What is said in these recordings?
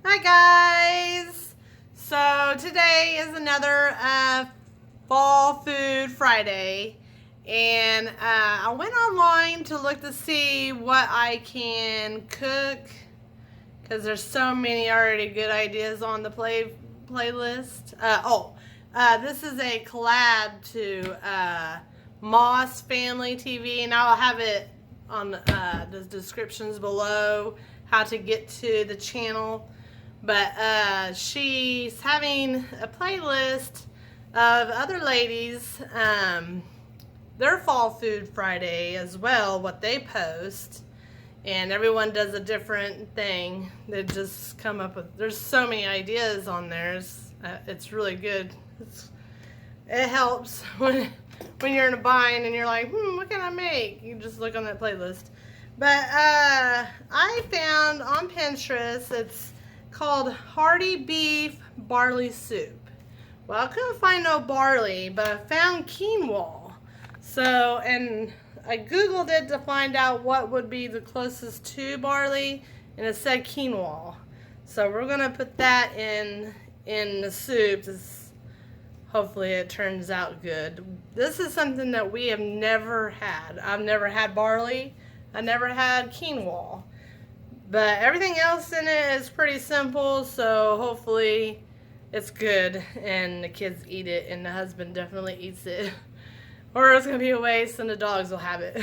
Hi guys! So today is another Fall Food Friday, and I went online to look to see what I can cook because there's so many already good ideas on the playlist. This is a collab to Moss Family TV, and I'll have it on the descriptions below how to get to the channel. But she's having a playlist of other ladies, their Fall Food Friday as well, what they post. And everyone does a different thing. They just come up with, there's so many ideas on there. It's really good. It helps when you're in a bind and you're like, what can I make? You just look on that playlist. But I found on Pinterest, it's called Hearty Beef Barley Soup. Well, I couldn't find no barley, but I found quinoa. So, and I Googled it to find out what would be the closest to barley, and it said quinoa. So we're gonna put that in the soup. Hopefully it turns out good. This is something that we have never had. I've never had barley. I never had quinoa. But everything else in it is pretty simple, so hopefully it's good and the kids eat it and the husband definitely eats it. Or it's going to be a waste and the dogs will have it.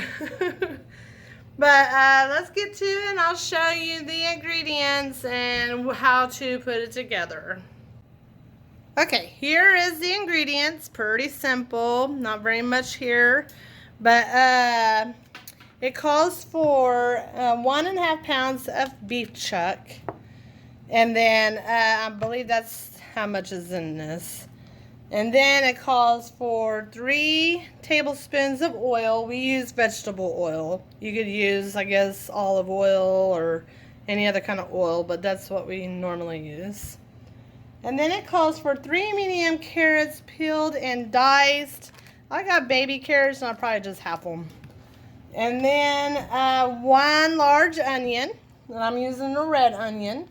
But let's get to it and I'll show you the ingredients and how to put it together. Okay, here is the ingredients. Pretty simple, not very much here. But it calls for 1.5 pounds of beef chuck. And then I believe that's how much is in this. And then it calls for 3 tablespoons of oil. We use vegetable oil. You could use, I guess, olive oil or any other kind of oil, but that's what we normally use. And then it calls for 3 medium carrots peeled and diced. I got baby carrots and I'll probably just half them. And then 1 large onion, and I'm using a red onion.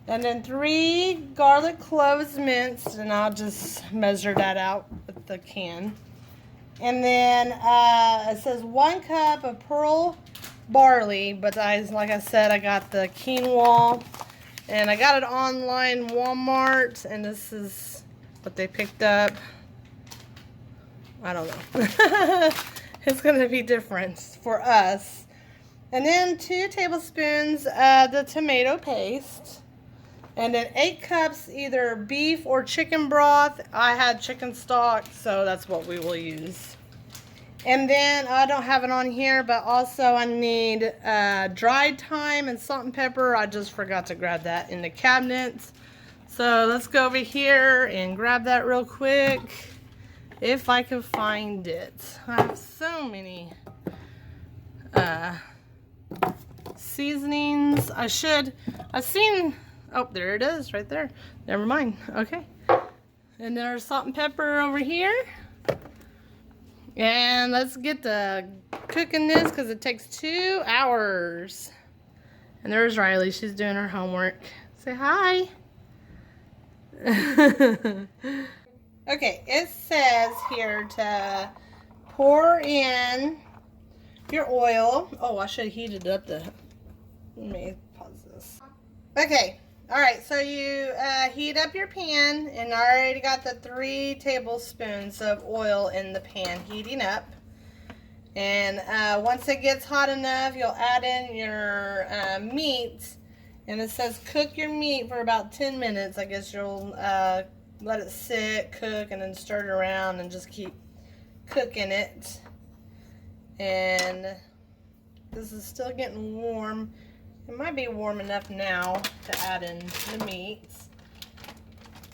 And then 3 garlic cloves minced, and I'll just measure that out with the can. And then it says 1 cup of pearl barley, but like I said, I got the quinoa. And I got it online, Walmart, and this is what they picked up. I don't know. It's going to be different for us. And then 2 tablespoons of the tomato paste. And then 8 cups either beef or chicken broth. I had chicken stock, so that's what we will use. And then I don't have it on here, but also I need dried thyme and salt and pepper. I just forgot to grab that in the cabinet. So let's go over here and grab that real quick. If I can find it. I have so many seasonings. I've seen, oh, there it is right there. Never mind. Okay. And there's salt and pepper over here. And let's get to cooking this because it takes 2 hours. And there's Riley. She's doing her homework. Say hi. Okay, it says here to pour in your oil. Oh, I should have heated up let me pause this. Okay, alright, so you heat up your pan, and I already got the 3 tablespoons of oil in the pan heating up. And once it gets hot enough, you'll add in your meat. And it says cook your meat for about 10 minutes. I guess you'll let it sit, cook, and then stir it around and just keep cooking it. And this is still getting warm. It might be warm enough now to add in the meat.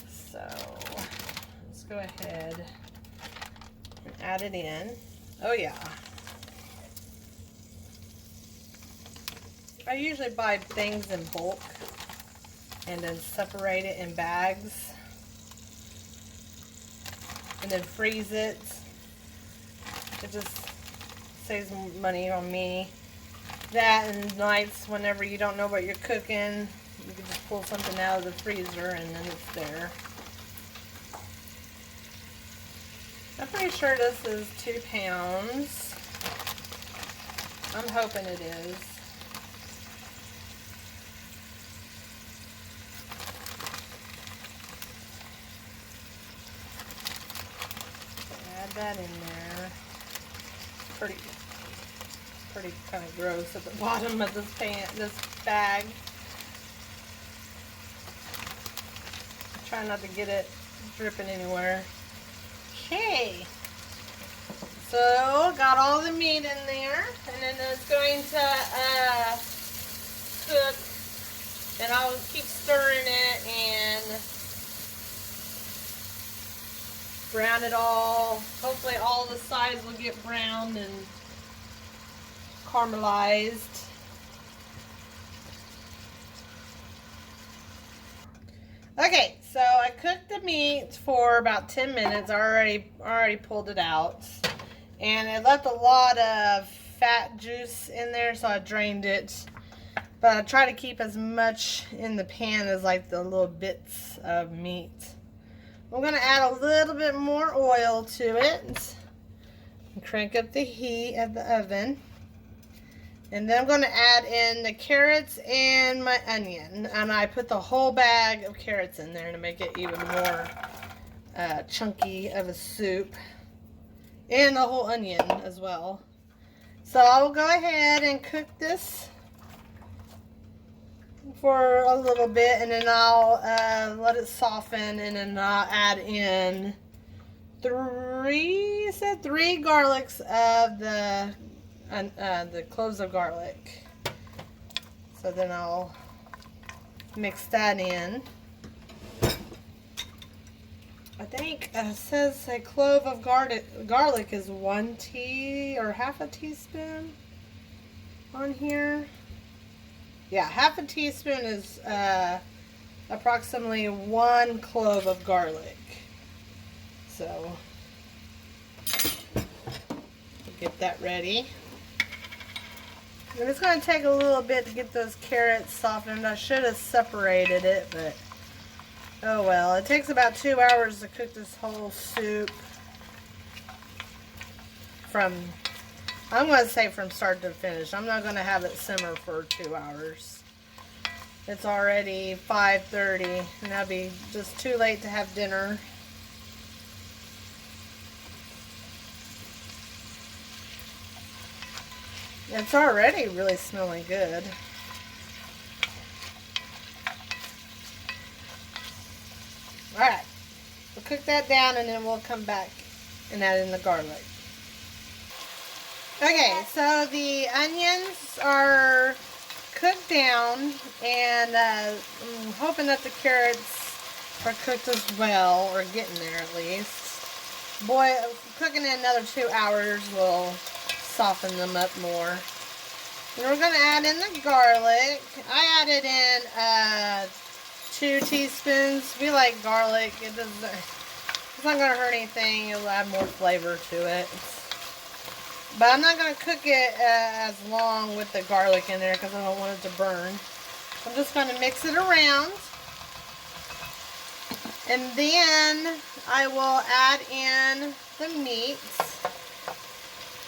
So let's go ahead and add it in. Oh yeah. I usually buy things in bulk and then separate it in bags. And then freeze it. It just saves money on me. That and nights whenever you don't know what you're cooking, You can just pull something out of the freezer and then it's there. I'm pretty sure this is 2 pounds. I'm hoping it is. Add that in there. Pretty kind of gross at the bottom of this bag. Try not to get it dripping anywhere. Okay. So, got all the meat in there, and then it's going to cook, and I'll keep stirring it and brown it all. Hopefully all the sides will get browned and caramelized. Okay, so I cooked the meat for about 10 minutes. I already pulled it out. And it left a lot of fat juice in there, so I drained it. But I try to keep as much in the pan as like the little bits of meat. I'm going to add a little bit more oil to it. And crank up the heat of the oven. And then I'm going to add in the carrots and my onion. And I put the whole bag of carrots in there to make it even more chunky of a soup. And the whole onion as well. So I'll go ahead and cook this for a little bit. And then I'll let it soften. And then I'll add in 3 garlics of the cloves of garlic. So then I'll mix that in. I think it says a clove of garlic is 1 or half a teaspoon on here. Yeah, half a teaspoon is approximately 1 clove of garlic. So get that ready. And it's going to take a little bit to get those carrots softened. I should have separated it, but oh well. It takes about 2 hours to cook this whole soup. I'm going to say from start to finish. I'm not going to have it simmer for 2 hours. It's already 5:30 and that'll be just too late to have dinner. It's already really smelling good. Alright, we'll cook that down and then we'll come back and add in the garlic. Okay, so the onions are cooked down and I'm hoping that the carrots are cooked as well, or getting there at least. Boy, cooking in another 2 hours will soften them up more. And we're going to add in the garlic. I added in 2 teaspoons. We like garlic. It's not going to hurt anything. It'll add more flavor to it. But I'm not going to cook it as long with the garlic in there because I don't want it to burn. I'm just going to mix it around. And then I will add in the meat.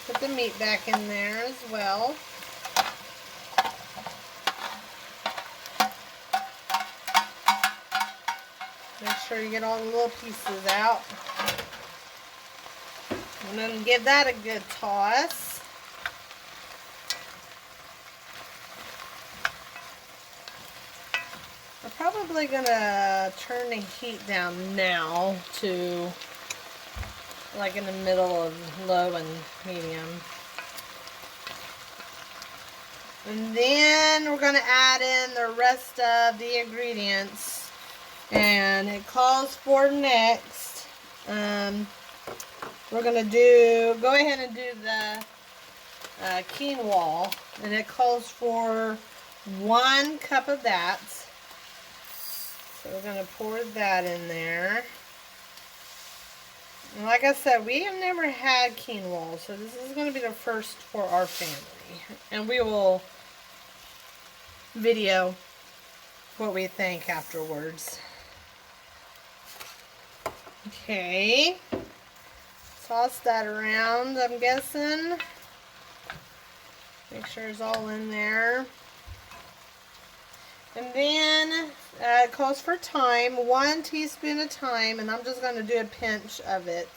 Put the meat back in there as well. Make sure you get all the little pieces out. And then give that a good toss. I'm probably going to turn the heat down now to like in the middle of low and medium. And then we're going to add in the rest of the ingredients. And it calls for next. We're going to go ahead and do the quinoa. And it calls for 1 cup of that. So we're going to pour that in there. And like I said, we have never had quinoa, so this is going to be the first for our family. And we will video what we think afterwards. Okay. Toss that around, I'm guessing. Make sure it's all in there. And then it calls for thyme, 1 teaspoon of thyme, and I'm just going to do a pinch of it.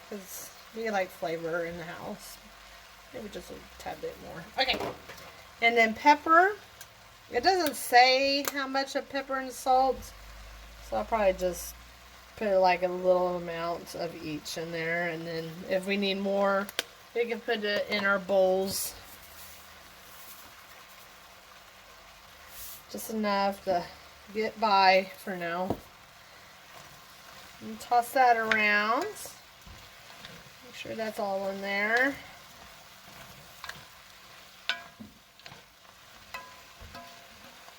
Because we like flavor in the house. Maybe just a tad bit more. Okay. And then pepper. It doesn't say how much of pepper and salt, so I'll probably just put like a little amount of each in there. And then if we need more, we can put it in our bowls. Just enough to get by for now. And toss that around. Make sure that's all in there.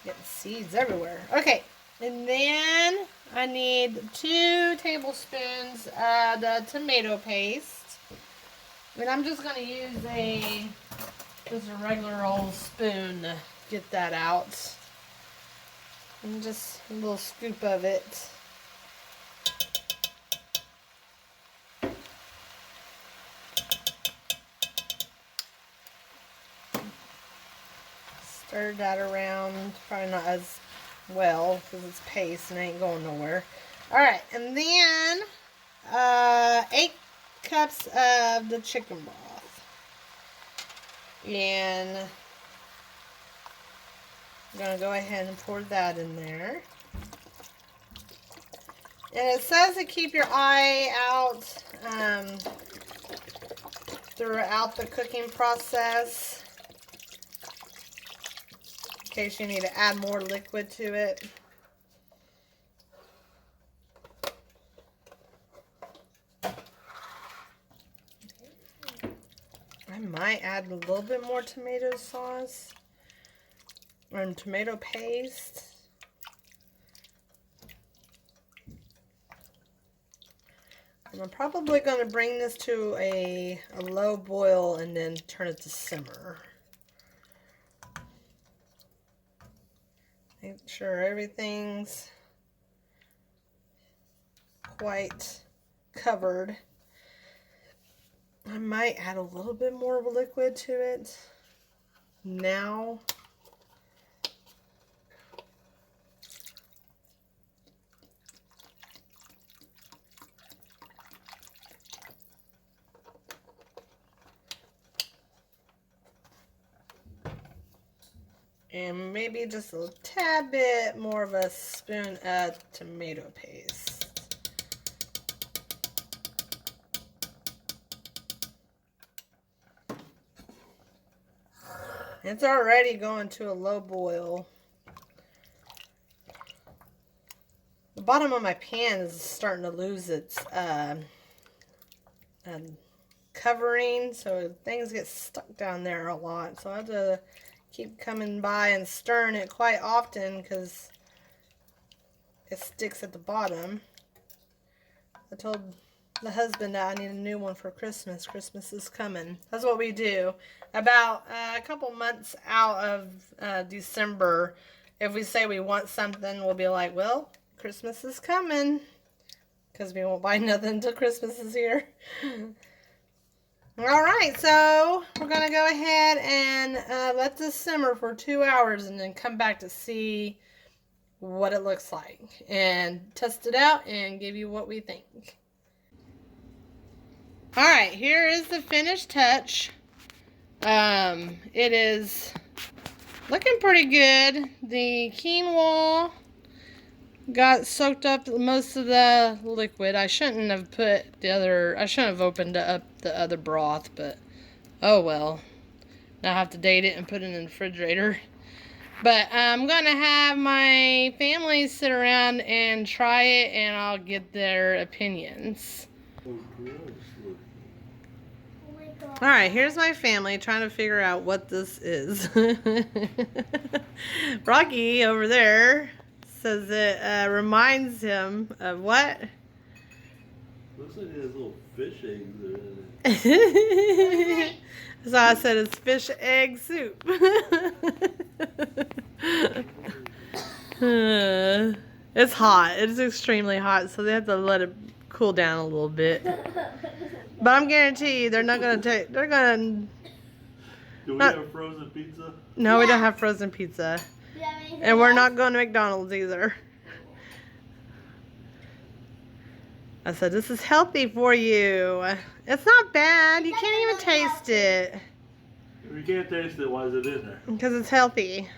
Getting seeds everywhere. Okay, and then I need 2 tablespoons of the tomato paste. And I'm just going to use just a regular old spoon to get that out. And just a little scoop of it. Stir that around, probably not as well because it's paste and it ain't going nowhere. Alright, and then 8 cups of the chicken broth. And I'm going to go ahead and pour that in there. And it says to keep your eye out throughout the cooking process, in case you need to add more liquid to it. I might add a little bit more tomato sauce or tomato paste. I'm probably going to bring this to a low boil and then turn it to simmer. Make sure everything's quite covered. I might add a little bit more liquid to it now. And maybe just a tad bit more of a spoon of tomato paste. It's already going to a low boil. The bottom of my pan is starting to lose its covering, so things get stuck down there a lot. So I have to keep coming by and stirring it quite often because it sticks at the bottom. I told the husband that I need a new one for Christmas. Christmas is coming. That's what we do. About a couple months out of December, if we say we want something, we'll be like, well, Christmas is coming. Because we won't buy nothing until Christmas is here. Alright, so we're going to go ahead and let this simmer for 2 hours and then come back to see what it looks like. And test it out and give you what we think. Alright, here is the finished touch. It is looking pretty good. The quinoa got soaked up most of the liquid. I shouldn't have opened up the other broth, but oh well. Now I have to date it and put it in the refrigerator. But I'm going to have my family sit around and try it, and I'll get their opinions. Alright, here's my family trying to figure out what this is. Rocky over there says it reminds him of what? Looks like it has little fish eggs in it. So I said it's fish egg soup. It's hot. It's extremely hot, so they have to let it cool down a little bit. But I'm guaranteed they're not gonna take. They're gonna. Do we have frozen pizza? No, we don't have frozen pizza, and we're not going to McDonald's either. I said this is healthy for you. It's not bad. You can't even taste it. If you can't taste it, why is it in there? Because it's healthy.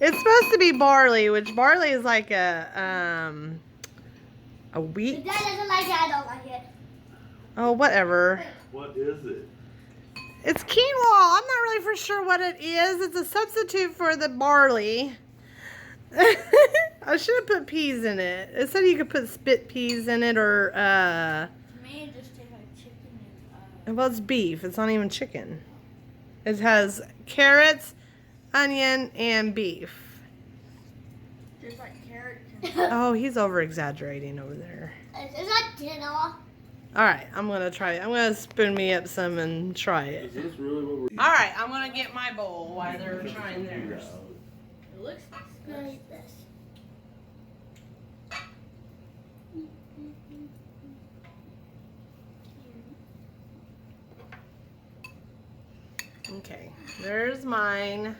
It's supposed to be barley, which barley is like a wheat. If Dad doesn't like it, I don't like it. Oh, whatever. What is it? It's quinoa. I'm not really for sure what it is. It's a substitute for the barley. I should have put peas in it. It said you could put spit peas in it or To me, it just tastes like chicken and well, it's beef. It's not even chicken. It has carrots, onion, and beef. there's like carrots. Oh, he's over exaggerating over there. Is that quinoa? All right, I'm gonna try it. I'm gonna spoon me up some and try it. Is this really what we're eating? All right, I'm gonna get my bowl while they're trying theirs. It looks like this. Okay, there's mine.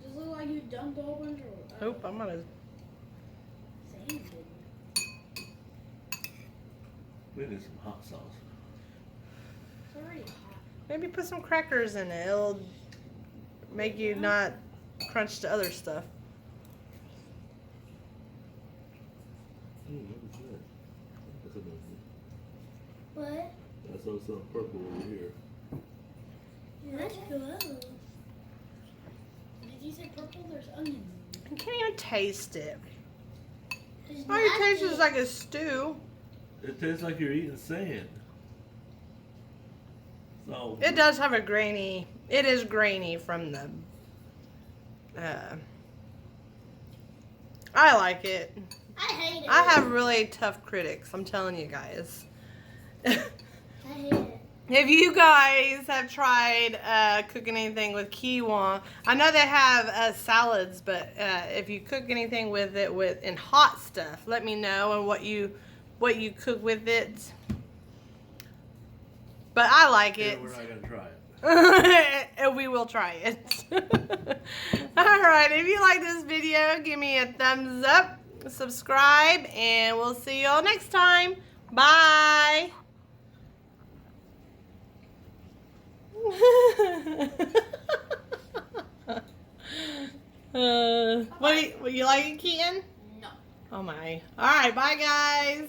Does it look like you dumped a whole bunch of Oop, I'm gonna. sand? We need some hot sauce. It's already hot. Maybe put some crackers in it. It'll make you not crunch the other stuff. What is that? That's another thing. What? That's also something purple over here. That's good. Did you say purple? There's onion. You can't even taste it. It's All you taste nasty. is like a stew. It tastes like you're eating sand. So It does have a grainy. It is grainy from the. I like it. I hate it. I have really tough critics. I'm telling you guys. I hate it. If you guys have tried cooking anything with quinoa, I know they have salads, but if you cook anything with it in hot stuff, let me know and what you cook with it. But I like yeah, it. we're not gonna try it. And we will try it. Alright, if you like this video, give me a thumbs up, subscribe, and we'll see you all next time. Bye. What you like it, Keaton? No. Oh my. Alright, bye guys.